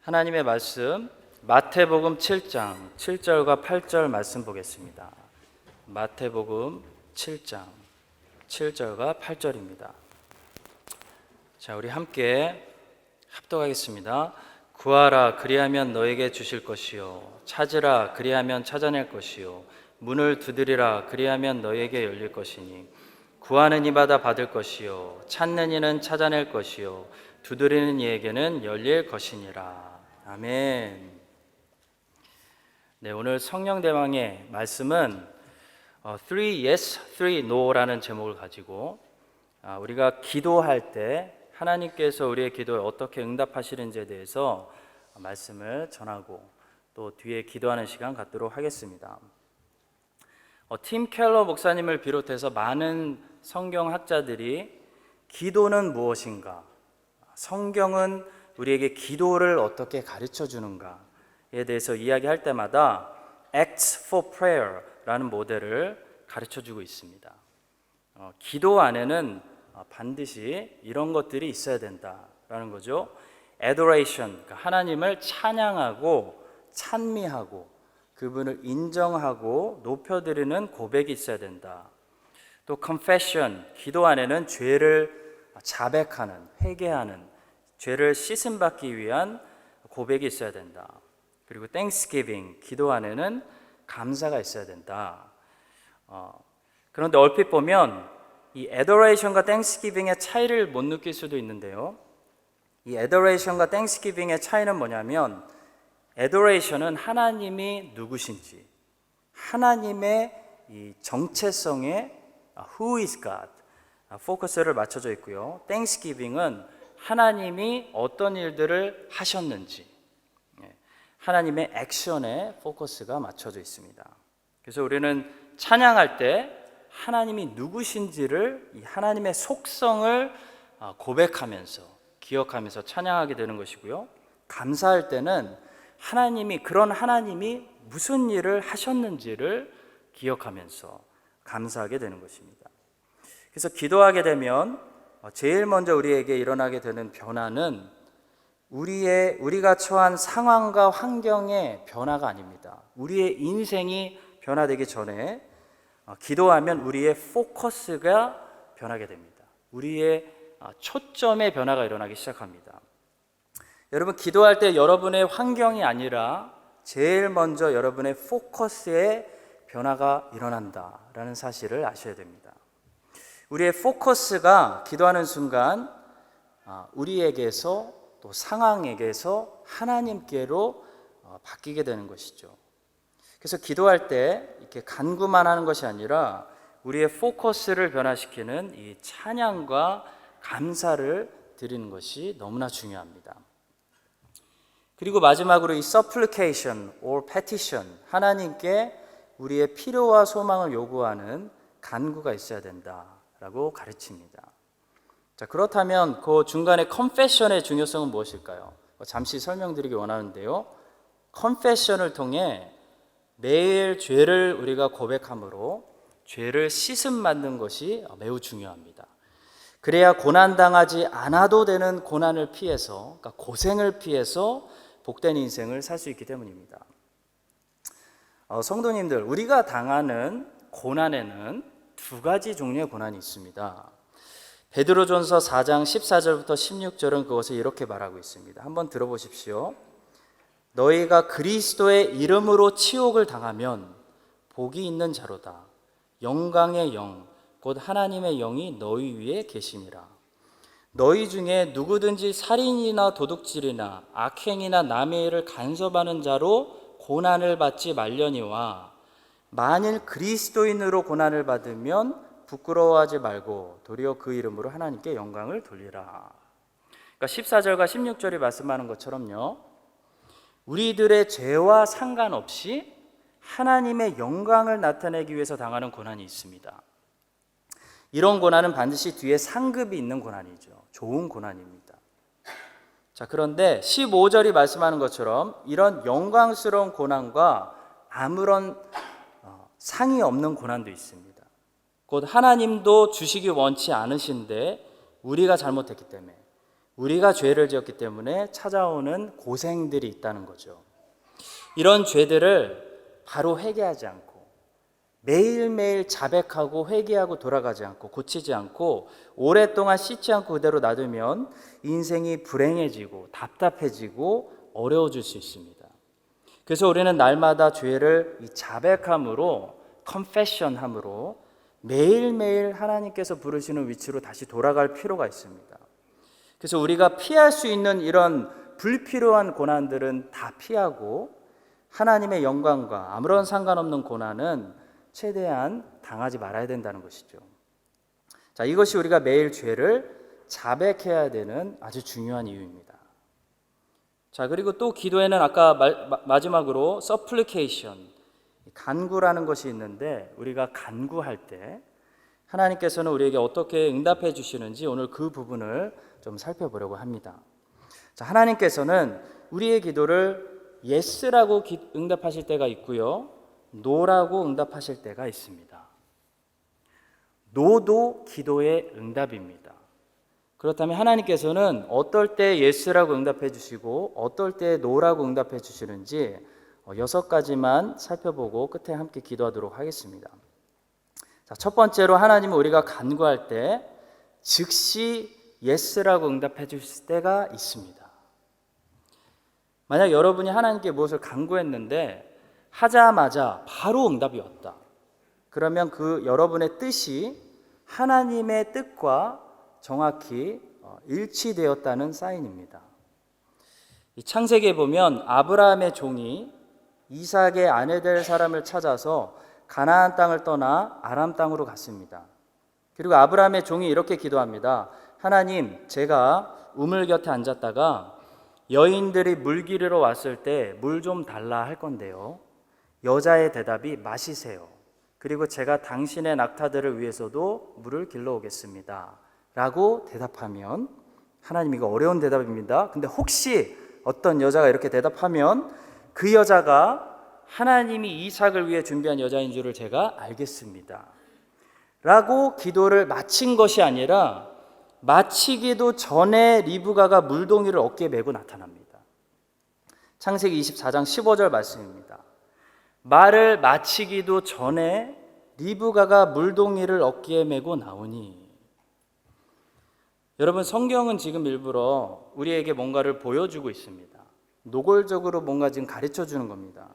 하나님의 말씀 마태복음 7장 7절과 8절 말씀 보겠습니다. 마태복음 7장 7절과 8절입니다. 자, 우리 함께 합독하겠습니다. 구하라 그리하면 너에게 주실 것이요 찾으라 그리하면 찾아낼 것이요 문을 두드리라 그리하면 너에게 열릴 것이니 구하는 이마다 받을 것이요 찾는 이는 찾아낼 것이요 두드리는 이에게는 열릴 것이니라. 아멘. 네, 오늘 성령대왕의 말씀은 Three Yes, Three No라는 제목을 가지고 우리가 기도할 때 하나님께서 우리의 기도에 어떻게 응답하시는지에 대해서 말씀을 전하고 또 뒤에 기도하는 시간 갖도록 하겠습니다. 팀 켈러 목사님을 비롯해서 많은 성경학자들이 기도는 무엇인가, 성경은 우리에게 기도를 어떻게 가르쳐 주는가에 대해서 이야기할 때마다 Acts for Prayer라는 모델을 가르쳐 주고 있습니다. 기도 안에는 반드시 이런 것들이 있어야 된다라는 거죠. Adoration, 그러니까 하나님을 찬양하고 찬미하고 그분을 인정하고 높여드리는 고백이 있어야 된다. 또 Confession, 기도 안에는 죄를 자백하는, 회개하는, 죄를 씻음받기 위한 고백이 있어야 된다. 그리고 Thanksgiving, 기도 안에는 감사가 있어야 된다. 그런데 얼핏 보면 이 Adoration과 Thanksgiving의 차이를 못 느낄 수도 있는데요. 이 Adoration과 Thanksgiving의 차이는 뭐냐면 Adoration은 하나님이 누구신지, 하나님의 이 정체성에 Who is God? 포커스를 맞춰져 있고요. Thanksgiving은 하나님이 어떤 일들을 하셨는지, 하나님의 액션에 포커스가 맞춰져 있습니다. 그래서 우리는 찬양할 때 하나님이 누구신지를, 이 하나님의 속성을 고백하면서 기억하면서 찬양하게 되는 것이고요. 감사할 때는 그런 하나님이 무슨 일을 하셨는지를 기억하면서 감사하게 되는 것입니다. 그래서 기도하게 되면 제일 먼저 우리에게 일어나게 되는 변화는 우리가 처한 상황과 환경의 변화가 아닙니다. 우리의 인생이 변화되기 전에 기도하면 우리의 포커스가 변하게 됩니다. 우리의 초점의 변화가 일어나기 시작합니다. 여러분, 기도할 때 여러분의 환경이 아니라 제일 먼저 여러분의 포커스의 변화가 일어난다라는 사실을 아셔야 됩니다. 우리의 포커스가 기도하는 순간 우리에게서 또 상황에게서 하나님께로 바뀌게 되는 것이죠. 그래서 기도할 때 이렇게 간구만 하는 것이 아니라 우리의 포커스를 변화시키는 이 찬양과 감사를 드리는 것이 너무나 중요합니다. 그리고 마지막으로 이 supplication or petition, 하나님께 우리의 필요와 소망을 요구하는 간구가 있어야 된다라고 가르칩니다. 자, 그렇다면 그 중간에 confession의 중요성은 무엇일까요? 잠시 설명드리기 원하는데요. confession을 통해 매일 죄를 우리가 고백함으로 죄를 씻음받는 것이 매우 중요합니다. 그래야 고난당하지 않아도 되는 고난을 피해서, 그러니까 고생을 피해서 복된 인생을 살 수 있기 때문입니다. 성도님들, 우리가 당하는 고난에는 두 가지 종류의 고난이 있습니다. 베드로전서 4장 14절부터 16절은 그것을 이렇게 말하고 있습니다. 한번 들어보십시오. 너희가 그리스도의 이름으로 치욕을 당하면 복이 있는 자로다. 영광의 영, 곧 하나님의 영이 너희 위에 계심이라. 너희 중에 누구든지 살인이나 도둑질이나 악행이나 남의 일을 간섭하는 자로 고난을 받지 말려니와 만일 그리스도인으로 고난을 받으면 부끄러워하지 말고 도리어 그 이름으로 하나님께 영광을 돌리라. 그러니까 14절과 16절이 말씀하는 것처럼요, 우리들의 죄와 상관없이 하나님의 영광을 나타내기 위해서 당하는 고난이 있습니다. 이런 고난은 반드시 뒤에 상급이 있는 고난이죠. 좋은 고난입니다. 자, 그런데 15절이 말씀하는 것처럼 이런 영광스러운 고난과 아무런 상이 없는 고난도 있습니다. 곧 하나님도 주시기 원치 않으신데 우리가 잘못했기 때문에 우리가 죄를 지었기 때문에 찾아오는 고생들이 있다는 거죠. 이런 죄들을 바로 회개하지 않고 매일매일 자백하고 회개하고 돌아가지 않고 고치지 않고 오랫동안 씻지 않고 그대로 놔두면 인생이 불행해지고 답답해지고 어려워질 수 있습니다. 그래서 우리는 날마다 죄를 이 자백함으로 confession함으로 매일매일 하나님께서 부르시는 위치로 다시 돌아갈 필요가 있습니다. 그래서 우리가 피할 수 있는 이런 불필요한 고난들은 다 피하고 하나님의 영광과 아무런 상관없는 고난은 최대한 당하지 말아야 된다는 것이죠. 자, 이것이 우리가 매일 죄를 자백해야 되는 아주 중요한 이유입니다. 자, 그리고 또 기도에는 아까 마지막으로 supplication, 간구라는 것이 있는데 우리가 간구할 때 하나님께서는 우리에게 어떻게 응답해 주시는지 오늘 그 부분을 좀 살펴보려고 합니다. 자, 하나님께서는 우리의 기도를 yes라고 응답하실 때가 있고요, no라고 응답하실 때가 있습니다. no도 기도의 응답입니다. 그렇다면 하나님께서는 어떨 때 yes라고 응답해 주시고 어떨 때 no라고 응답해 주시는지 6가지만 살펴보고 끝에 함께 기도하도록 하겠습니다. 자, 첫 번째로 하나님은 우리가 간구할 때 즉시 yes라고 응답해 주실 때가 있습니다. 만약 여러분이 하나님께 무엇을 간구했는데 하자마자 바로 응답이 왔다. 그러면 그 여러분의 뜻이 하나님의 뜻과 정확히 일치되었다는 사인입니다. 이 창세기에 보면 아브라함의 종이 이삭의 아내 될 사람을 찾아서 가나안 땅을 떠나 아람 땅으로 갔습니다. 그리고 아브라함의 종이 이렇게 기도합니다. 하나님, 제가 우물 곁에 앉았다가 여인들이 물 기르러 왔을 때 물 좀 달라 할 건데요, 여자의 대답이 마시세요. 그리고 제가 당신의 낙타들을 위해서도 물을 길러 오겠습니다 라고 대답하면, 하나님 이거 어려운 대답입니다. 근데 혹시 어떤 여자가 이렇게 대답하면 그 여자가 하나님이 이삭을 위해 준비한 여자인 줄을 제가 알겠습니다 라고 기도를 마친 것이 아니라 마치기도 전에 리브가가 물동이를 어깨에 메고 나타납니다. 창세기 24장 15절 말씀입니다. 말을 마치기도 전에 리브가가 물동이를 어깨에 메고 나오니. 여러분, 성경은 지금 일부러 우리에게 뭔가를 보여주고 있습니다. 노골적으로 뭔가 지금 가르쳐 주는 겁니다.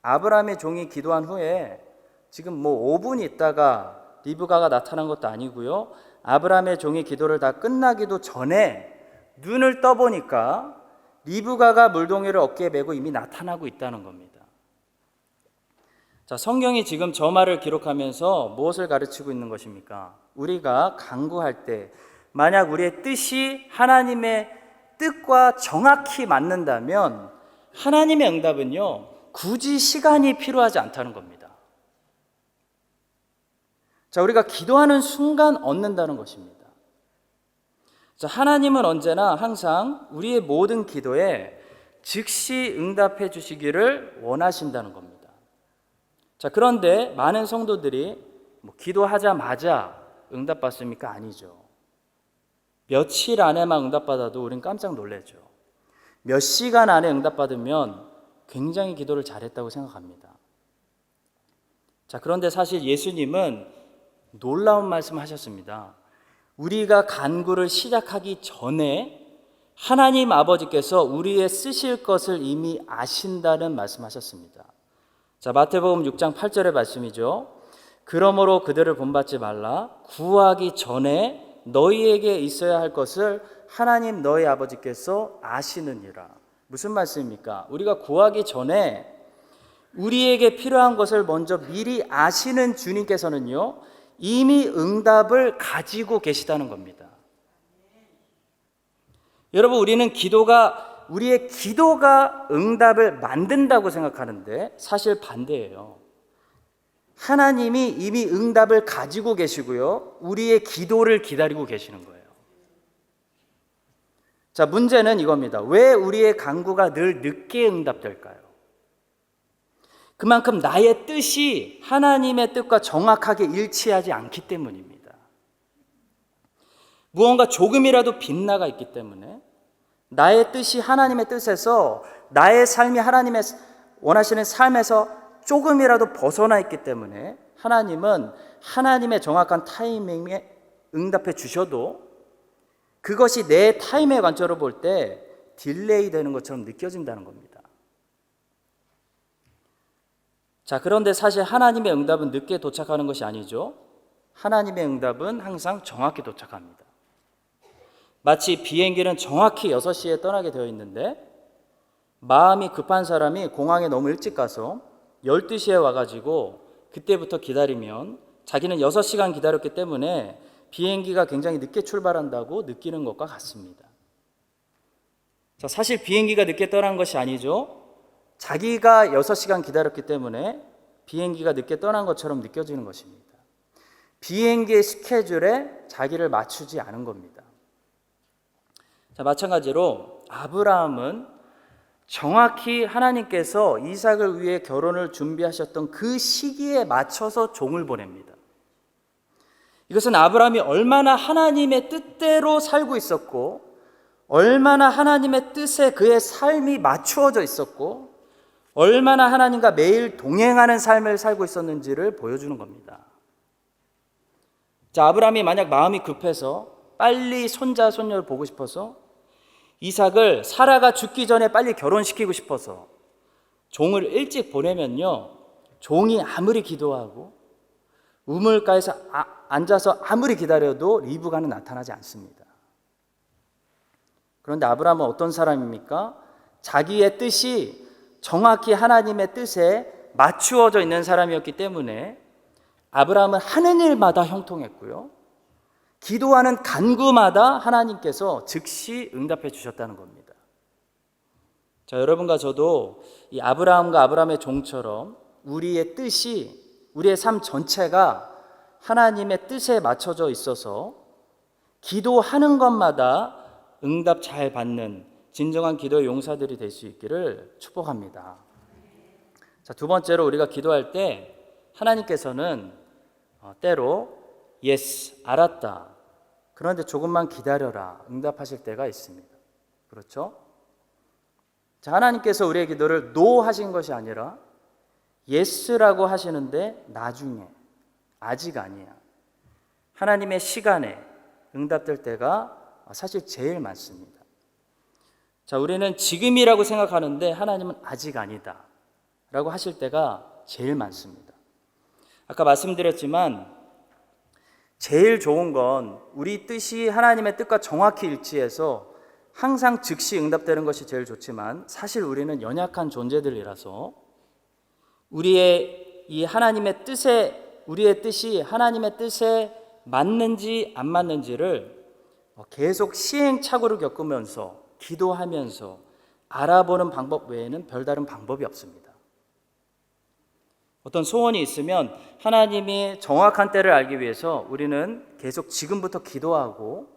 아브라함의 종이 기도한 후에 지금 5분 있다가 리브가가 나타난 것도 아니고요, 아브라함의 종이 기도를 다 끝나기도 전에 눈을 떠보니까 리브가가 물동이를 어깨에 메고 이미 나타나고 있다는 겁니다. 자, 성경이 지금 저 말을 기록하면서 무엇을 가르치고 있는 것입니까? 우리가 간구할 때 만약 우리의 뜻이 하나님의 뜻과 정확히 맞는다면 하나님의 응답은요, 굳이 시간이 필요하지 않다는 겁니다. 자, 우리가 기도하는 순간 얻는다는 것입니다. 자, 하나님은 언제나 항상 우리의 모든 기도에 즉시 응답해 주시기를 원하신다는 겁니다. 자, 그런데 많은 성도들이 기도하자마자 응답받습니까? 아니죠. 며칠 안에만 응답받아도 우린 깜짝 놀라죠. 몇 시간 안에 응답받으면 굉장히 기도를 잘했다고 생각합니다. 자, 그런데 사실 예수님은 놀라운 말씀을 하셨습니다. 우리가 간구를 시작하기 전에 하나님 아버지께서 우리의 쓰실 것을 이미 아신다는 말씀하셨습니다. 자, 마태복음 6장 8절의 말씀이죠. 그러므로 그들을 본받지 말라. 구하기 전에 너희에게 있어야 할 것을 하나님 너희 아버지께서 아시느니라. 무슨 말씀입니까? 우리가 구하기 전에 우리에게 필요한 것을 먼저 미리 아시는 주님께서는요, 이미 응답을 가지고 계시다는 겁니다. 여러분, 우리는 우리의 기도가 응답을 만든다고 생각하는데 사실 반대예요. 하나님이 이미 응답을 가지고 계시고요, 우리의 기도를 기다리고 계시는 거예요. 자, 문제는 이겁니다. 왜 우리의 간구가 늘 늦게 응답될까요? 그만큼 나의 뜻이 하나님의 뜻과 정확하게 일치하지 않기 때문입니다. 무언가 조금이라도 빗나가 있기 때문에 나의 뜻이 하나님의 뜻에서 나의 삶이 하나님의 원하시는 삶에서 조금이라도 벗어나 있기 때문에 하나님은 하나님의 정확한 타이밍에 응답해 주셔도 그것이 내 타임의 관점으로 볼 때 딜레이 되는 것처럼 느껴진다는 겁니다. 자, 그런데 사실 하나님의 응답은 늦게 도착하는 것이 아니죠. 하나님의 응답은 항상 정확히 도착합니다. 마치 비행기는 정확히 6시에 떠나게 되어 있는데 마음이 급한 사람이 공항에 너무 일찍 가서 12시에 와가지고 그때부터 기다리면 자기는 6시간 기다렸기 때문에 비행기가 굉장히 늦게 출발한다고 느끼는 것과 같습니다. 자, 사실 비행기가 늦게 떠난 것이 아니죠. 자기가 6시간 기다렸기 때문에 비행기가 늦게 떠난 것처럼 느껴지는 것입니다. 비행기의 스케줄에 자기를 맞추지 않은 겁니다. 자, 마찬가지로 아브라함은 정확히 하나님께서 이삭을 위해 결혼을 준비하셨던 그 시기에 맞춰서 종을 보냅니다. 이것은 아브라함이 얼마나 하나님의 뜻대로 살고 있었고 얼마나 하나님의 뜻에 그의 삶이 맞추어져 있었고 얼마나 하나님과 매일 동행하는 삶을 살고 있었는지를 보여주는 겁니다. 자, 아브라함이 만약 마음이 급해서 빨리 손자 손녀를 보고 싶어서 이삭을 사라가 죽기 전에 빨리 결혼시키고 싶어서 종을 일찍 보내면요, 종이 아무리 기도하고 우물가에서 앉아서 아무리 기다려도 리브가는 나타나지 않습니다. 그런데 아브라함은 어떤 사람입니까? 자기의 뜻이 정확히 하나님의 뜻에 맞추어져 있는 사람이었기 때문에 아브라함은 하는 일마다 형통했고요, 기도하는 간구마다 하나님께서 즉시 응답해 주셨다는 겁니다. 자, 여러분과 저도 이 아브라함과 아브라함의 종처럼 우리의 뜻이, 우리의 삶 전체가 하나님의 뜻에 맞춰져 있어서 기도하는 것마다 응답 잘 받는 진정한 기도의 용사들이 될 수 있기를 축복합니다. 자, 두 번째로 우리가 기도할 때 하나님께서는 때로 yes, 알았다, 그런데 조금만 기다려라 응답하실 때가 있습니다. 그렇죠? 자, 하나님께서 우리의 기도를 no 하신 것이 아니라 yes라고 하시는데 나중에, 아직 아니야, 하나님의 시간에 응답될 때가 사실 제일 많습니다. 자, 우리는 지금이라고 생각하는데 하나님은 아직 아니다 라고 하실 때가 제일 많습니다. 아까 말씀드렸지만 제일 좋은 건 우리 뜻이 하나님의 뜻과 정확히 일치해서 항상 즉시 응답되는 것이 제일 좋지만 사실 우리는 연약한 존재들이라서 우리의 이 하나님의 뜻에, 우리의 뜻이 하나님의 뜻에 맞는지 안 맞는지를 계속 시행착오를 겪으면서 기도하면서 알아보는 방법 외에는 별다른 방법이 없습니다. 어떤 소원이 있으면 하나님이 정확한 때를 알기 위해서 우리는 계속 지금부터 기도하고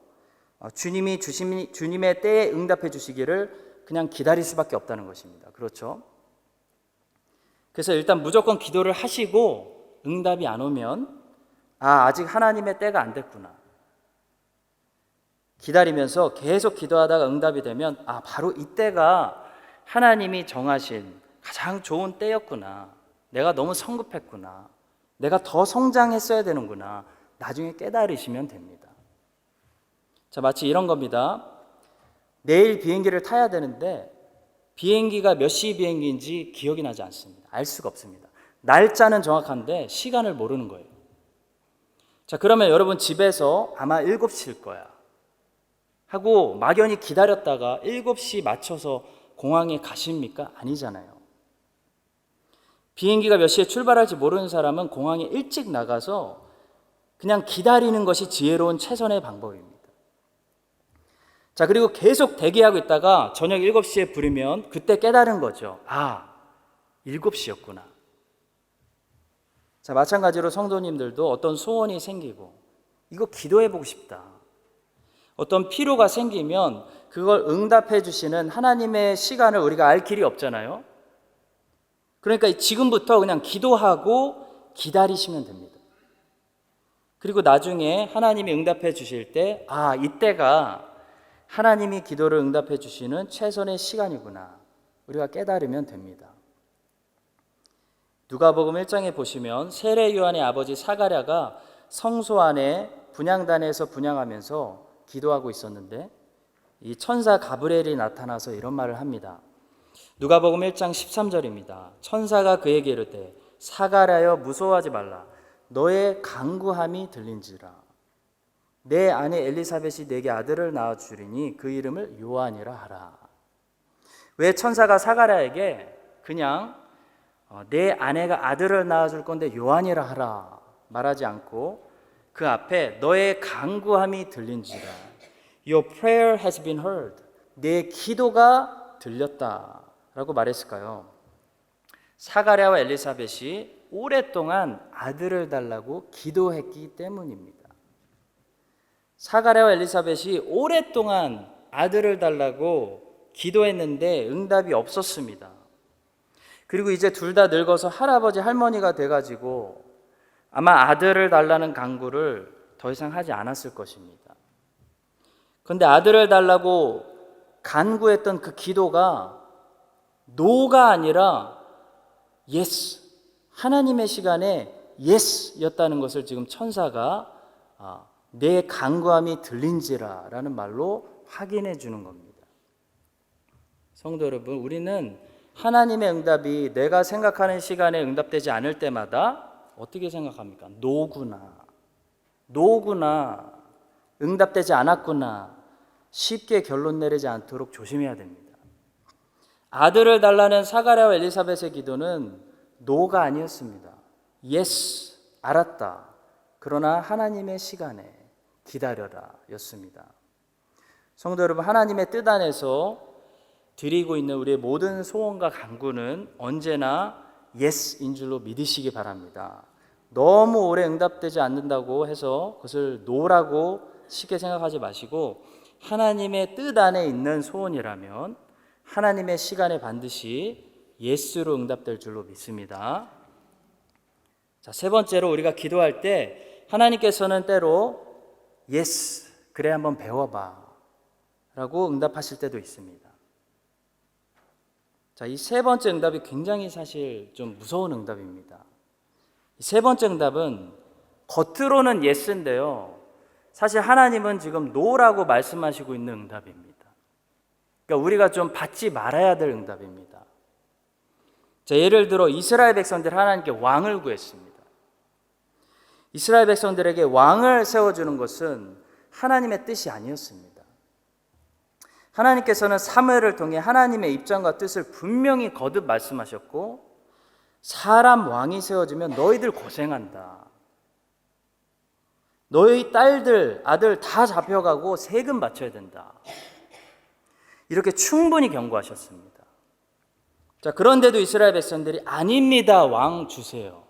주님의 때에 응답해 주시기를 그냥 기다릴 수밖에 없다는 것입니다. 그렇죠? 그래서 일단 무조건 기도를 하시고 응답이 안 오면 아직 하나님의 때가 안 됐구나, 기다리면서 계속 기도하다가 응답이 되면 바로 이때가 하나님이 정하신 가장 좋은 때였구나, 내가 너무 성급했구나, 내가 더 성장했어야 되는구나, 나중에 깨달으시면 됩니다. 자, 마치 이런 겁니다. 내일 비행기를 타야 되는데 비행기가 몇 시 비행기인지 기억이 나지 않습니다. 알 수가 없습니다. 날짜는 정확한데 시간을 모르는 거예요. 자, 그러면 여러분 집에서 아마 7시일 거야 하고 막연히 기다렸다가 7시 맞춰서 공항에 가십니까? 아니잖아요. 비행기가 몇 시에 출발할지 모르는 사람은 공항에 일찍 나가서 그냥 기다리는 것이 지혜로운 최선의 방법입니다. 자, 그리고 계속 대기하고 있다가 저녁 7시에 부르면 그때 깨달은 거죠. 7시였구나. 자, 마찬가지로 성도님들도 어떤 소원이 생기고 이거 기도해보고 싶다, 어떤 필요가 생기면 그걸 응답해 주시는 하나님의 시간을 우리가 알 길이 없잖아요. 그러니까 지금부터 그냥 기도하고 기다리시면 됩니다. 그리고 나중에 하나님이 응답해 주실 때, 이때가 하나님이 기도를 응답해 주시는 최선의 시간이구나, 우리가 깨달으면 됩니다. 누가복음 1장에 보시면 세례 요한의 아버지 사가랴가 성소 안에 분향단에서 분향하면서 기도하고 있었는데, 이 천사 가브리엘이 나타나서 이런 말을 합니다. 누가복음 1장 13절입니다. 천사가 그에게 이르되 사가랴여 무서워하지 말라. 너의 간구함이 들린지라. 내 아내 엘리사벳이 내게 아들을 낳아 주리니 그 이름을 요한이라 하라. 왜 천사가 사가랴에게 그냥 내 아내가 아들을 낳아 줄 건데 요한이라 하라 말하지 않고 그 앞에 너의 간구함이 들린지라. Your prayer has been heard. 내 기도가 들렸다라고 말했을까요? 사가랴와 엘리사벳이 오랫동안 아들을 달라고 기도했기 때문입니다. 사가랴와 엘리사벳이 오랫동안 아들을 달라고 기도했는데 응답이 없었습니다. 그리고 이제 둘 다 늙어서 할아버지 할머니가 돼가지고 아마 아들을 달라는 간구를 더 이상 하지 않았을 것입니다. 그런데 아들을 달라고 간구했던 그 기도가 노가 아니라 yes, 하나님의 시간에 yes였다는 것을 지금 천사가 내 간구함이 들린지라 라는 말로 확인해 주는 겁니다. 성도 여러분, 우리는 하나님의 응답이 내가 생각하는 시간에 응답되지 않을 때마다 어떻게 생각합니까? 노구나, 응답되지 않았구나, 쉽게 결론 내리지 않도록 조심해야 됩니다. 아들을 달라는 사가랴와 엘리사벳의 기도는 노가 아니었습니다. yes, 알았다. 그러나 하나님의 시간에 기다려라 였습니다. 성도 여러분, 하나님의 뜻 안에서 드리고 있는 우리의 모든 소원과 간구는 언제나 yes인 줄로 믿으시기 바랍니다. 너무 오래 응답되지 않는다고 해서 그것을 no라고 쉽게 생각하지 마시고 하나님의 뜻 안에 있는 소원이라면 하나님의 시간에 반드시 yes로 응답될 줄로 믿습니다. 자, 세 번째로 우리가 기도할 때 하나님께서는 때로 yes, 그래 한번 배워봐 라고 응답하실 때도 있습니다. 자, 이 세 번째 응답이 굉장히 사실 좀 무서운 응답입니다. 이 세 번째 응답은 겉으로는 yes인데요, 사실 하나님은 지금 no라고 말씀하시고 있는 응답입니다. 그러니까 우리가 좀 받지 말아야 될 응답입니다. 자, 예를 들어 이스라엘 백성들 하나님께 왕을 구했습니다. 이스라엘 백성들에게 왕을 세워주는 것은 하나님의 뜻이 아니었습니다. 하나님께서는 사무엘을 통해 하나님의 입장과 뜻을 분명히 거듭 말씀하셨고, 사람 왕이 세워지면 너희들 고생한다. 너희 딸들, 아들 다 잡혀가고 세금 바쳐야 된다. 이렇게 충분히 경고하셨습니다. 자, 그런데도 이스라엘 백성들이 아닙니다, 왕 주세요.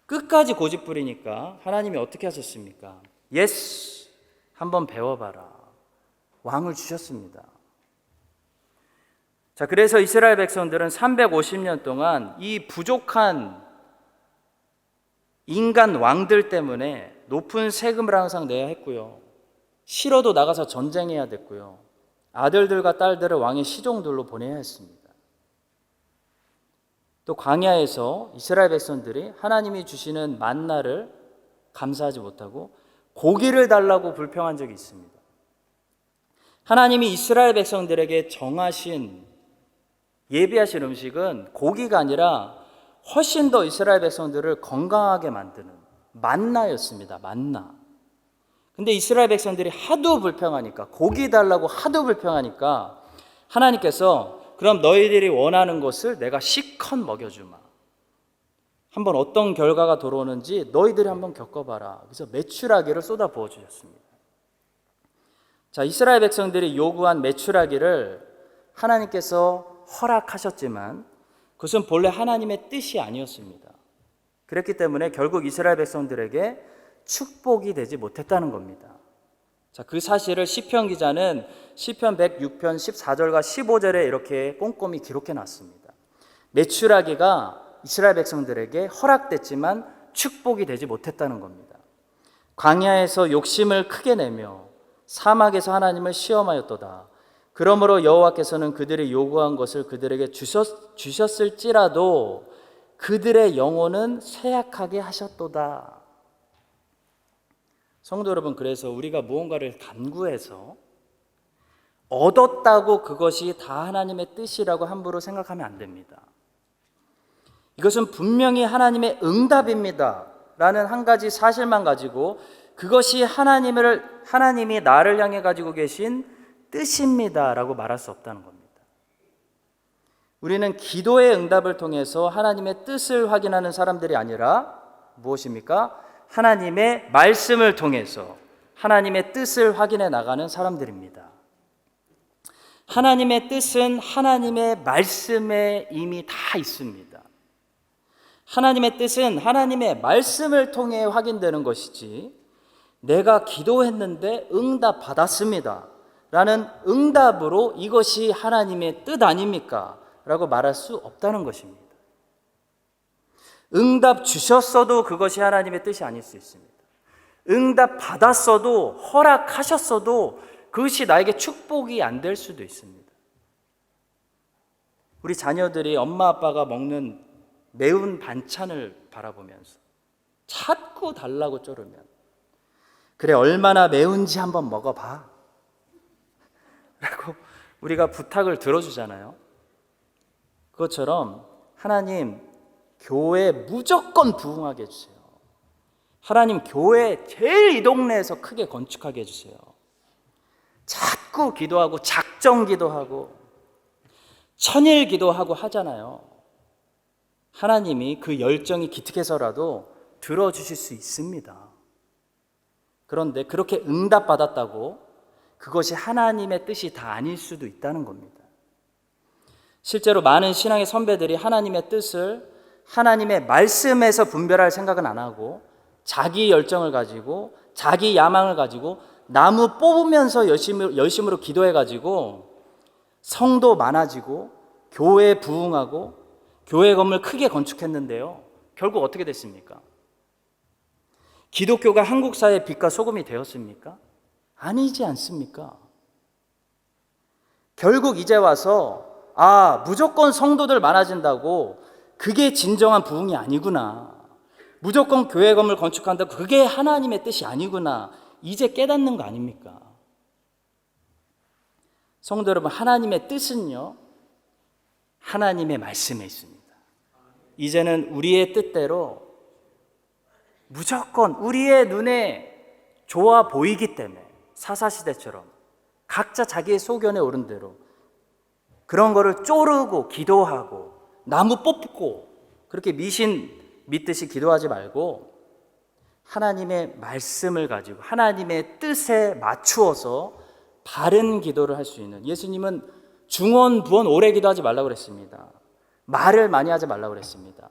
끝까지 고집 부리니까 하나님이 어떻게 하셨습니까? yes, 한번 배워봐라. 왕을 주셨습니다. 자, 그래서 이스라엘 백성들은 350년 동안 이 부족한 인간 왕들 때문에 높은 세금을 항상 내야 했고요, 싫어도 나가서 전쟁해야 됐고요, 아들들과 딸들을 왕의 시종들로 보내야 했습니다. 또 광야에서 이스라엘 백성들이 하나님이 주시는 만나를 감사하지 못하고 고기를 달라고 불평한 적이 있습니다. 하나님이 이스라엘 백성들에게 정하신, 예비하신 음식은 고기가 아니라 훨씬 더 이스라엘 백성들을 건강하게 만드는 만나였습니다. 만나. 근데 이스라엘 백성들이 하도 불평하니까, 고기 달라고 하도 불평하니까 하나님께서 그럼 너희들이 원하는 것을 내가 실컷 먹여주마. 한번 어떤 결과가 돌아오는지 너희들이 한번 겪어봐라. 그래서 메추라기를 쏟아 부어주셨습니다. 자, 이스라엘 백성들이 요구한 메추라기를 하나님께서 허락하셨지만 그것은 본래 하나님의 뜻이 아니었습니다. 그렇기 때문에 결국 이스라엘 백성들에게 축복이 되지 못했다는 겁니다. 자, 그 사실을 시편 기자는 시편 106편 14절과 15절에 이렇게 꼼꼼히 기록해 놨습니다. 메추라기가 이스라엘 백성들에게 허락됐지만 축복이 되지 못했다는 겁니다. 광야에서 욕심을 크게 내며 사막에서 하나님을 시험하였도다. 그러므로 여호와께서는 그들이 요구한 것을 그들에게 주셨을지라도 그들의 영혼은 쇠약하게 하셨도다. 성도 여러분, 그래서 우리가 무언가를 간구해서 얻었다고 그것이 다 하나님의 뜻이라고 함부로 생각하면 안 됩니다. 이것은 분명히 하나님의 응답입니다 라는 한 가지 사실만 가지고 그것이 하나님이 나를 향해 가지고 계신 뜻입니다 라고 말할 수 없다는 겁니다. 우리는 기도의 응답을 통해서 하나님의 뜻을 확인하는 사람들이 아니라 무엇입니까? 하나님의 말씀을 통해서 하나님의 뜻을 확인해 나가는 사람들입니다. 하나님의 뜻은 하나님의 말씀에 이미 다 있습니다. 하나님의 뜻은 하나님의 말씀을 통해 확인되는 것이지 내가 기도했는데 응답 받았습니다 라는 응답으로 이것이 하나님의 뜻 아닙니까? 라고 말할 수 없다는 것입니다. 응답 주셨어도 그것이 하나님의 뜻이 아닐 수 있습니다. 응답 받았어도 허락하셨어도 그것이 나에게 축복이 안 될 수도 있습니다. 우리 자녀들이 엄마 아빠가 먹는 매운 반찬을 바라보면서 자꾸 달라고 쪼르면 그래 얼마나 매운지 한번 먹어봐 라고 우리가 부탁을 들어주잖아요. 그것처럼 하나님 교회 무조건 부흥하게 해주세요. 하나님 교회 제일 이 동네에서 크게 건축하게 해주세요. 자꾸 기도하고 작정 기도하고 천일 기도하고 하잖아요. 하나님이 그 열정이 기특해서라도 들어주실 수 있습니다. 그런데 그렇게 응답받았다고 그것이 하나님의 뜻이 다 아닐 수도 있다는 겁니다. 실제로 많은 신앙의 선배들이 하나님의 뜻을 하나님의 말씀에서 분별할 생각은 안 하고 자기 열정을 가지고 자기 야망을 가지고 나무 뽑으면서 열심으로 기도해가지고 성도 많아지고 교회 부흥하고 교회 건물 크게 건축했는데요. 결국 어떻게 됐습니까? 기독교가 한국 사회의 빛과 소금이 되었습니까? 아니지 않습니까? 결국 이제 와서 무조건 성도들 많아진다고 그게 진정한 부흥이 아니구나. 무조건 교회 건물 건축한다고 그게 하나님의 뜻이 아니구나. 이제 깨닫는 거 아닙니까? 성도 여러분, 하나님의 뜻은요, 하나님의 말씀에 있습니다. 이제는 우리의 뜻대로 무조건 우리의 눈에 좋아 보이기 때문에 사사시대처럼 각자 자기의 소견에 오른 대로 그런 거를 쪼르고 기도하고 나무 뽑고 그렇게 미신 믿듯이 기도하지 말고 하나님의 말씀을 가지고 하나님의 뜻에 맞추어서 바른 기도를 할 수 있는, 예수님은 중언 부언 오래 기도하지 말라고 그랬습니다. 말을 많이 하지 말라고 그랬습니다.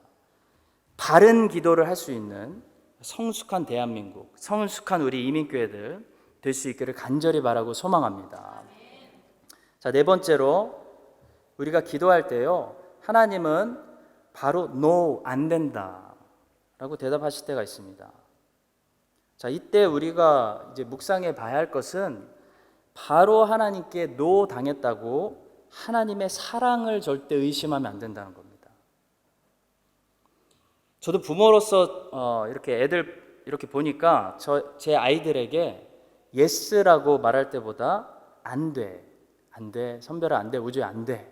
바른 기도를 할 수 있는 성숙한 대한민국, 성숙한 우리 이민교회들 될 수 있기를 간절히 바라고 소망합니다. 자, 네 번째로 우리가 기도할 때요, 하나님은 바로 no, 안 된다 라고 대답하실 때가 있습니다. 자, 이때 우리가 이제 묵상해 봐야 할 것은 바로 하나님께 no 당했다고 하나님의 사랑을 절대 의심하면 안 된다는 겁니다. 저도 부모로서 이렇게 애들 이렇게 보니까 제 아이들에게 yes라고 말할 때보다 안 돼, 선별아 안 돼, 우주에 안 돼,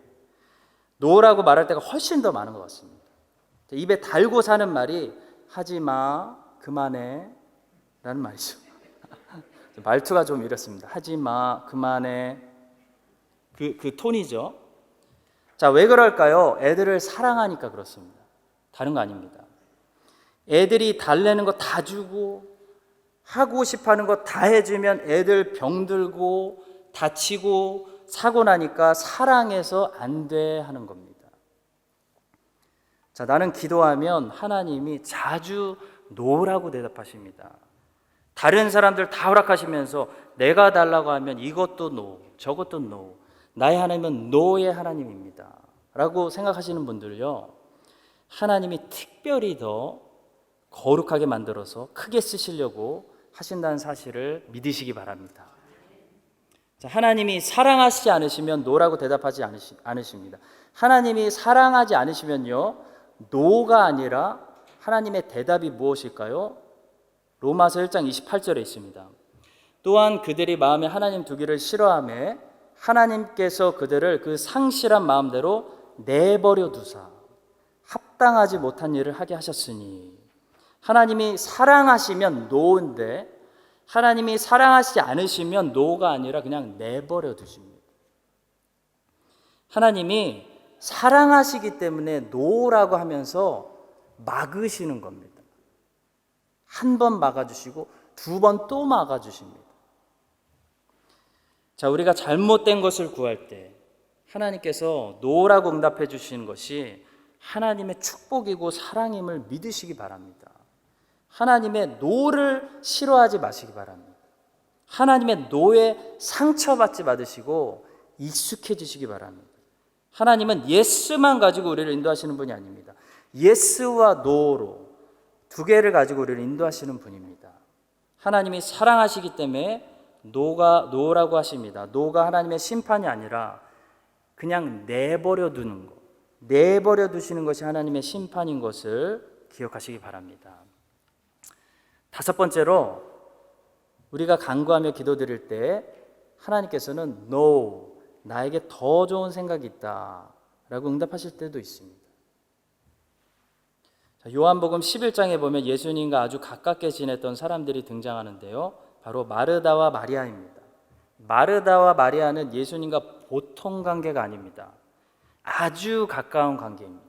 no라고 말할 때가 훨씬 더 많은 것 같습니다. 입에 달고 사는 말이 하지 마, 그만해 라는 말이죠. 말투가 좀 이렇습니다. 하지 마, 그만해, 그 톤이죠. 자, 왜 그럴까요? 애들을 사랑하니까 그렇습니다. 다른 거 아닙니다. 애들이 달래는 거 다 주고 하고 싶어하는 거 다 해주면 애들 병들고 다치고 사고 나니까 사랑해서 안 돼 하는 겁니다. 자, 나는 기도하면 하나님이 자주 노라고 대답하십니다. 다른 사람들 다 허락하시면서 내가 달라고 하면 이것도 노, 저것도 노. 나의 하나님은 노의 하나님입니다 라고 생각하시는 분들요, 하나님이 특별히 더 거룩하게 만들어서 크게 쓰시려고 하신다는 사실을 믿으시기 바랍니다. 자, 하나님이 사랑하시지 않으시면 노라고 대답하지 않으십니다. 하나님이 사랑하지 않으시면요, 노가 아니라 하나님의 대답이 무엇일까요? 로마서 1장 28절에 있습니다. 또한 그들이 마음에 하나님 두기를 싫어하며 하나님께서 그들을 그 상실한 마음대로 내버려 두사 합당하지 못한 일을 하게 하셨으니. 하나님이 사랑하시면 노인데 하나님이 사랑하시지 않으시면 노가 아니라 그냥 내버려 두십니다. 하나님이 사랑하시기 때문에 노라고 하면서 막으시는 겁니다. 한 번 막아주시고 두 번 또 막아주십니다. 자, 우리가 잘못된 것을 구할 때 하나님께서 노라고 응답해 주시는 것이 하나님의 축복이고 사랑임을 믿으시기 바랍니다. 하나님의 노를 싫어하지 마시기 바랍니다. 하나님의 노에 상처받지 마시고 익숙해지시기 바랍니다. 하나님은 예스만 가지고 우리를 인도하시는 분이 아닙니다. 예스와 노로 두 개를 가지고 우리를 인도하시는 분입니다. 하나님이 사랑하시기 때문에 노라고 하십니다. 노가 하나님의 심판이 아니라 그냥 내버려 두는 것, 내버려 두시는 것이 하나님의 심판인 것을 기억하시기 바랍니다. 다섯 번째로, 우리가 간구하며 기도드릴 때 하나님께서는 No, 나에게 더 좋은 생각이 있다 라고 응답하실 때도 있습니다. 요한복음 11장에 보면 예수님과 아주 가깝게 지냈던 사람들이 등장하는데요, 바로 마르다와 마리아입니다. 마르다와 마리아는 예수님과 보통 관계가 아닙니다. 아주 가까운 관계입니다.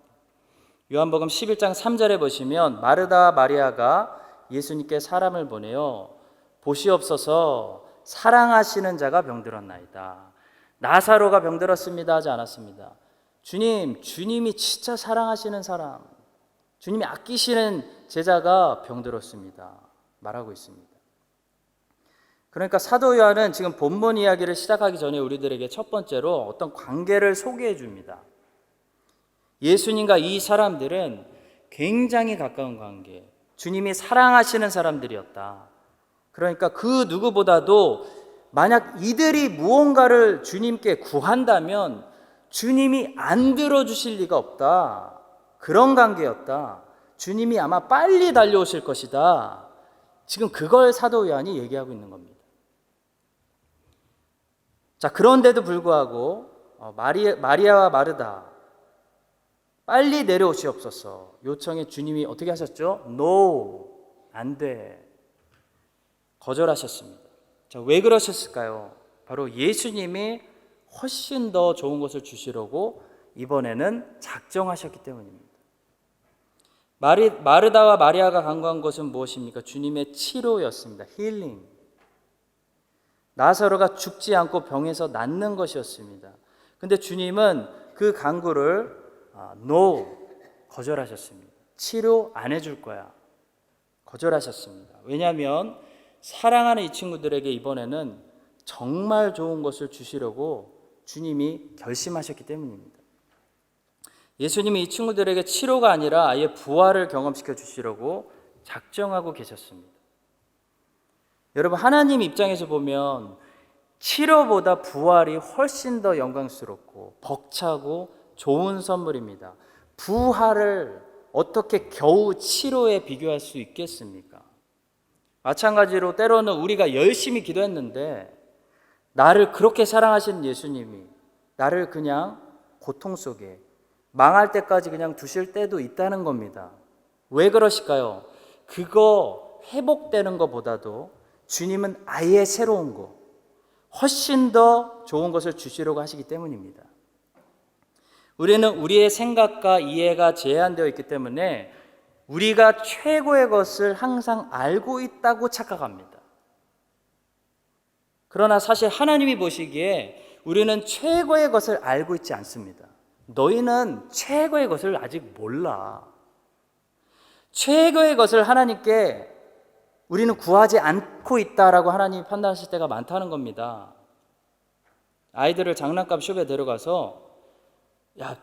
요한복음 11장 3절에 보시면 마르다와 마리아가 예수님께 사람을 보내요. 보시옵소서, 사랑하시는 자가 병들었나이다. 나사로가 병들었습니다 하지 않았습니다. 주님이 진짜 사랑하시는 사람, 주님이 아끼시는 제자가 병들었습니다 말하고 있습니다. 그러니까 사도 요한은 지금 본문 이야기를 시작하기 전에 우리들에게 첫 번째로 어떤 관계를 소개해 줍니다. 예수님과 이 사람들은 굉장히 가까운 관계, 주님이 사랑하시는 사람들이었다. 그러니까 그 누구보다도 만약 이들이 무언가를 주님께 구한다면 주님이 안 들어주실 리가 없다. 그런 관계였다. 주님이 아마 빨리 달려오실 것이다. 지금 그걸 사도 요한이 얘기하고 있는 겁니다. 자, 그런데도 불구하고 마리아와 마르다, 빨리 내려오시옵소서 요청에 주님이 어떻게 하셨죠? No, 안 돼. 거절하셨습니다. 자, 왜 그러셨을까요? 바로 예수님이 훨씬 더 좋은 것을 주시려고 이번에는 작정하셨기 때문입니다. 마르다와 마리아가 간구한 것은 무엇입니까? 주님의 치료였습니다. 힐링. 나사로가 죽지 않고 병에서 낫는 것이었습니다. 근데 주님은 그 간구를 No, 거절하셨습니다. 치료 안 해줄 거야. 거절하셨습니다. 왜냐하면 사랑하는 이 친구들에게 이번에는 정말 좋은 것을 주시려고 주님이 결심하셨기 때문입니다. 예수님이 이 친구들에게 치료가 아니라 아예 부활을 경험시켜 주시려고 작정하고 계셨습니다. 여러분, 하나님 입장에서 보면 치료보다 부활이 훨씬 더 영광스럽고 벅차고 좋은 선물입니다. 부활을 어떻게 겨우 치료에 비교할 수 있겠습니까? 마찬가지로 때로는 우리가 열심히 기도했는데 나를 그렇게 사랑하신 예수님이 나를 그냥 고통 속에 망할 때까지 그냥 두실 때도 있다는 겁니다. 왜 그러실까요? 그거 회복되는 것보다도 주님은 아예 새로운 거, 훨씬 더 좋은 것을 주시려고 하시기 때문입니다. 우리는 우리의 생각과 이해가 제한되어 있기 때문에 우리가 최고의 것을 항상 알고 있다고 착각합니다. 그러나 사실 하나님이 보시기에 우리는 최고의 것을 알고 있지 않습니다. 너희는 최고의 것을 아직 몰라. 최고의 것을 하나님께 우리는 구하지 않고 있다라고 하나님이 판단하실 때가 많다는 겁니다. 아이들을 장난감 숍에 데려가서 야,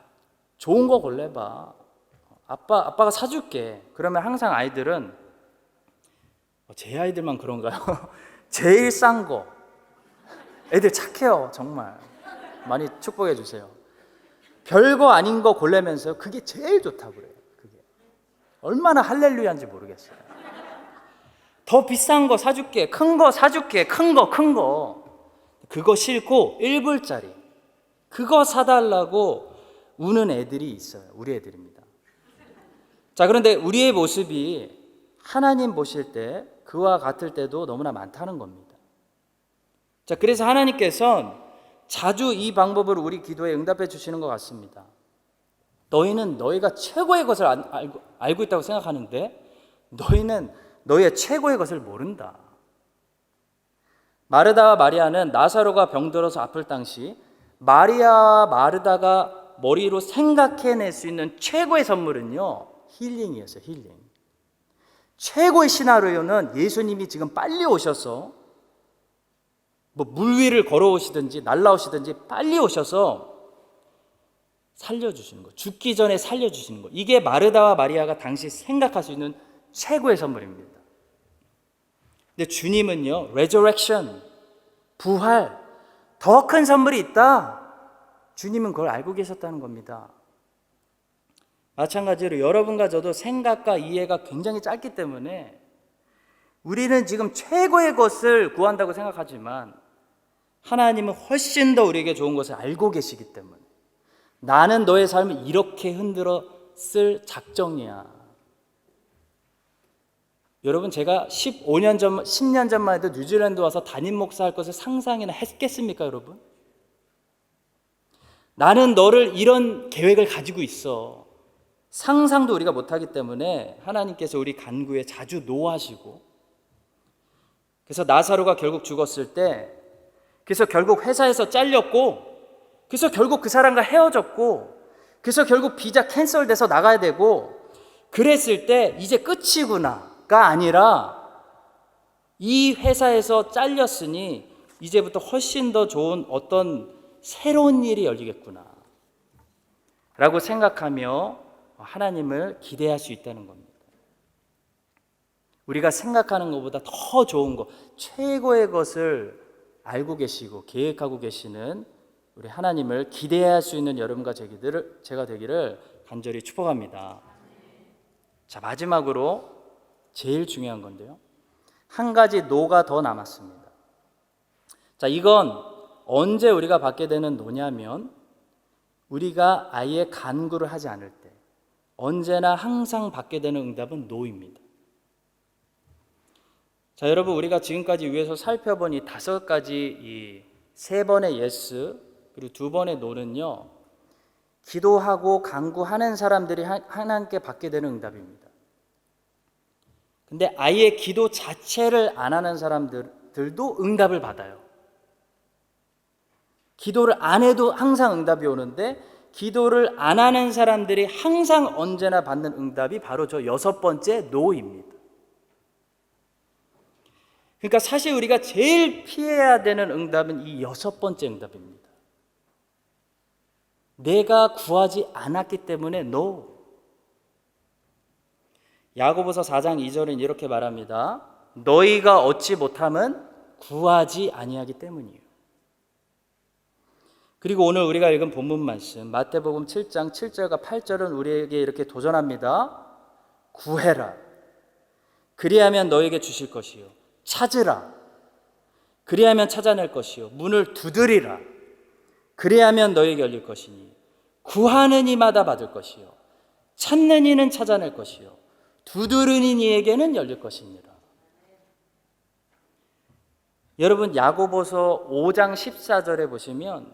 좋은 거 골라봐. 아빠가 사줄게. 그러면 항상 아이들은 제 아이들만 그런가요? 제일 싼 거. 애들 착해요, 정말. 많이 축복해 주세요. 별거 아닌 거 고르면서 그게 제일 좋다고 그래요. 그게 얼마나 할렐루야인지 모르겠어요. 더 비싼 거 사줄게, 큰 거 사줄게, 큰 거. 그거 싫고 1불짜리 그거 사달라고 우는 애들이 있어요. 우리 애들입니다. 자, 그런데 우리의 모습이 하나님 보실 때 그와 같을 때도 너무나 많다는 겁니다. 자, 그래서 하나님께서는 자주 이 방법으로 우리 기도에 응답해 주시는 것 같습니다. 너희는 너희가 최고의 것을 알고 있다고 생각하는데 너희는 너희의 최고의 것을 모른다. 마르다와 마리아는 나사로가 병들어서 아플 당시 마리아와 마르다가 머리로 생각해낼 수 있는 최고의 선물은요, 힐링이었어요. 힐링. 최고의 시나리오는 예수님이 지금 빨리 오셔서 물 위를 걸어오시든지 날라오시든지 빨리 오셔서 살려주시는 거, 죽기 전에 살려주시는 거. 이게 마르다와 마리아가 당시 생각할 수 있는 최고의 선물입니다. 근데 주님은요, resurrection, 부활, 더 큰 선물이 있다. 주님은 그걸 알고 계셨다는 겁니다. 마찬가지로 여러분과 저도 생각과 이해가 굉장히 짧기 때문에 우리는 지금 최고의 것을 구한다고 생각하지만 하나님은 훨씬 더 우리에게 좋은 것을 알고 계시기 때문에 나는 너의 삶을 이렇게 흔들어 쓸 작정이야. 여러분, 제가 15년 전, 10년 전만 해도 뉴질랜드 와서 담임 목사 할 것을 상상이나 했겠습니까, 여러분? 나는 너를 이런 계획을 가지고 있어. 상상도 우리가 못하기 때문에 하나님께서 우리 간구에 자주 노하시고, 그래서 나사로가 결국 죽었을 때, 그래서 결국 회사에서 잘렸고, 그래서 결국 그 사람과 헤어졌고, 그래서 결국 비자 캔슬돼서 나가야 되고, 그랬을 때 이제 끝이구나가 아니라 이 회사에서 잘렸으니 이제부터 훨씬 더 좋은 어떤 새로운 일이 열리겠구나 라고 생각하며 하나님을 기대할 수 있다는 겁니다. 우리가 생각하는 것보다 더 좋은 것, 최고의 것을 알고 계시고 계획하고 계시는 우리 하나님을 기대할 수 있는 여러분과 제가 되기를 간절히 축복합니다. 자, 마지막으로 제일 중요한 건데요, 한 가지 노가 더 남았습니다. 자, 이건 언제 우리가 받게 되는 노냐면 우리가 아예 간구를 하지 않을 때, 언제나 항상 받게 되는 응답은 노입니다. 자, 여러분, 우리가 지금까지 위에서 살펴본 이 5가지 이 3번의 예스 그리고 2번의 노는요, 기도하고 간구하는 사람들이 하나님께 받게 되는 응답입니다. 근데 아예 기도 자체를 안 하는 사람들도 응답을 받아요. 기도를 안 해도 항상 응답이 오는데 기도를 안 하는 사람들이 항상 언제나 받는 응답이 바로 저 6번째 노입니다. 그러니까 사실 우리가 제일 피해야 되는 응답은 이 6번째 응답입니다. 내가 구하지 않았기 때문에 no. 야고보서 4장 2절은 이렇게 말합니다. 너희가 얻지 못함은 구하지 아니하기 때문이에요. 그리고 오늘 우리가 읽은 본문 말씀 마태복음 7장 7절과 8절은 우리에게 이렇게 도전합니다. 구해라. 그리하면 너에게 주실 것이요. 찾으라. 그리하면 찾아낼 것이요. 문을 두드리라. 그리하면 너에게 열릴 것이니 구하는 이마다 받을 것이요. 찾는 이는 찾아낼 것이요. 두드리는 이에게는 열릴 것이니라. 여러분, 야고보서 5장 14절에 보시면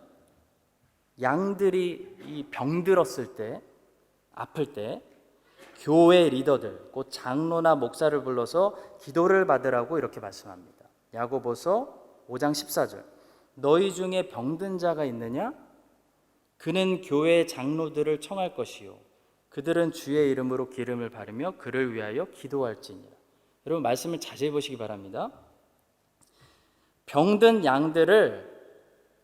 양들이 이 병들었을 때, 아플 때 교회 리더들, 곧 장로나 목사를 불러서 기도를 받으라고 이렇게 말씀합니다. 야고보서 5장 14절. 너희 중에 병든 자가 있느냐? 그는 교회 장로들을 청할 것이요. 그들은 주의 이름으로 기름을 바르며 그를 위하여 기도할지니라. 여러분, 말씀을 자세히 보시기 바랍니다. 병든 양들을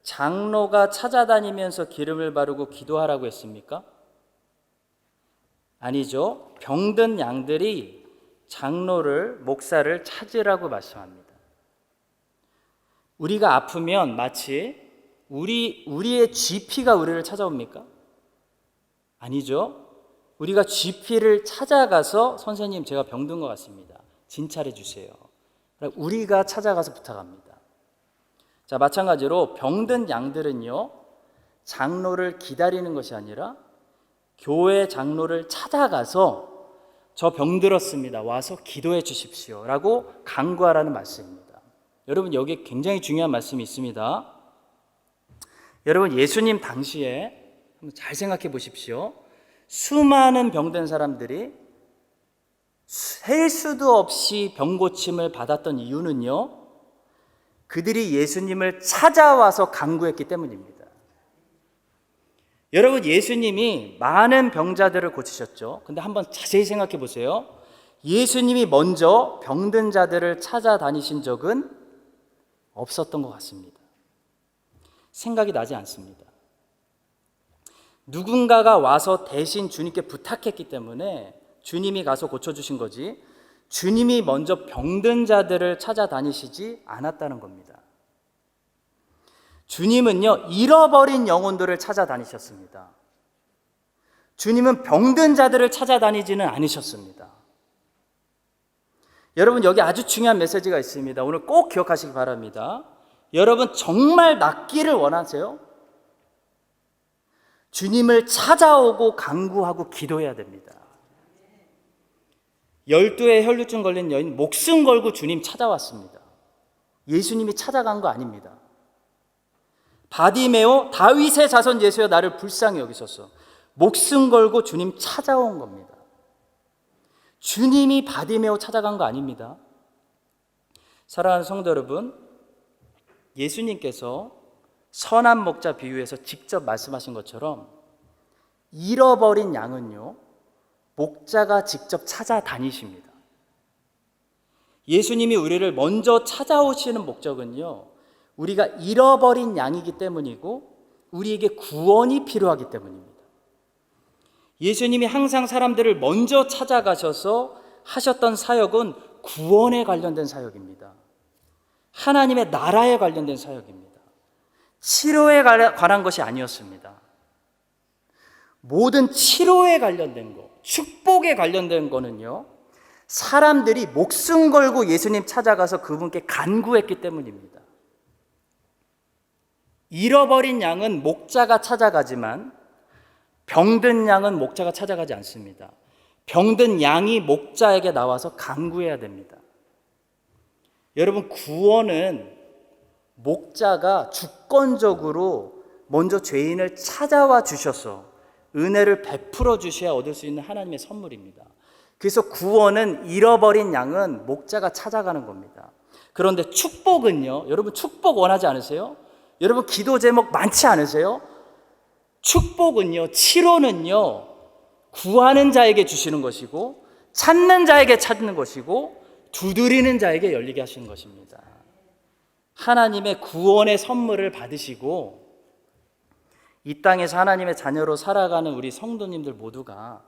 장로가 찾아다니면서 기름을 바르고 기도하라고 했습니까? 아니죠. 병든 양들이 장로를, 목사를 찾으라고 말씀합니다. 우리가 아프면 마치 우리의 GP가 우리를 찾아옵니까? 아니죠. 우리가 GP를 찾아가서 선생님 제가 병든 것 같습니다. 진찰해 주세요. 우리가 찾아가서 부탁합니다. 자, 마찬가지로 병든 양들은요, 장로를 기다리는 것이 아니라 교회 장로를 찾아가서 저 병들었습니다. 와서 기도해 주십시오. 라고 간구하라는 말씀입니다. 여러분, 여기에 굉장히 중요한 말씀이 있습니다. 여러분, 예수님 당시에 한번 잘 생각해 보십시오. 수많은 병든 사람들이 셀 수도 없이 병 고침을 받았던 이유는요, 그들이 예수님을 찾아와서 간구했기 때문입니다. 여러분, 예수님이 많은 병자들을 고치셨죠. 근데 한번 자세히 생각해 보세요. 예수님이 먼저 병든 자들을 찾아다니신 적은 없었던 것 같습니다. 생각이 나지 않습니다. 누군가가 와서 대신 주님께 부탁했기 때문에 주님이 가서 고쳐주신 거지, 주님이 먼저 병든 자들을 찾아다니시지 않았다는 겁니다. 주님은요, 잃어버린 영혼들을 찾아다니셨습니다. 주님은 병든 자들을 찾아다니지는 않으셨습니다. 여러분, 여기 아주 중요한 메시지가 있습니다. 오늘 꼭 기억하시기 바랍니다. 여러분, 정말 낫기를 원하세요? 주님을 찾아오고 간구하고 기도해야 됩니다. 12의 혈루증 걸린 여인 목숨 걸고 주님 찾아왔습니다. 예수님이 찾아간 거 아닙니다. 바디메오, 다윗의 자손 예수여 나를 불쌍히 여기소서. 목숨 걸고 주님 찾아온 겁니다. 주님이 바디메오 찾아간 거 아닙니다. 사랑하는 성도 여러분, 예수님께서 선한 목자 비유에서 직접 말씀하신 것처럼 잃어버린 양은요, 목자가 직접 찾아다니십니다. 예수님이 우리를 먼저 찾아오시는 목적은요, 우리가 잃어버린 양이기 때문이고 우리에게 구원이 필요하기 때문입니다. 예수님이 항상 사람들을 먼저 찾아가셔서 하셨던 사역은 구원에 관련된 사역입니다. 하나님의 나라에 관련된 사역입니다. 치료에 관한 것이 아니었습니다. 모든 치료에 관련된 것, 축복에 관련된 거는요, 사람들이 목숨 걸고 예수님 찾아가서 그분께 간구했기 때문입니다. 잃어버린 양은 목자가 찾아가지만 병든 양은 목자가 찾아가지 않습니다. 병든 양이 목자에게 나와서 간구해야 됩니다. 여러분, 구원은 목자가 주권적으로 먼저 죄인을 찾아와 주셔서 은혜를 베풀어 주셔야 얻을 수 있는 하나님의 선물입니다. 그래서 구원은 잃어버린 양은 목자가 찾아가는 겁니다. 그런데 축복은요, 여러분 축복 원하지 않으세요? 여러분 기도 제목 많지 않으세요? 축복은요, 치료는요, 구하는 자에게 주시는 것이고 찾는 자에게 찾는 것이고 두드리는 자에게 열리게 하시는 것입니다. 하나님의 구원의 선물을 받으시고 이 땅에서 하나님의 자녀로 살아가는 우리 성도님들 모두가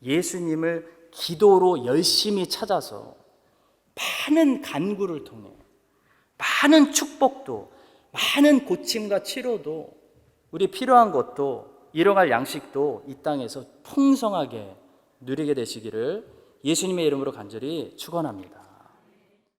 예수님을 기도로 열심히 찾아서 많은 간구를 통해 많은 축복도, 많은 고침과 치료도, 우리 필요한 것도, 일용할 양식도 이 땅에서 풍성하게 누리게 되시기를 예수님의 이름으로 간절히 축원합니다.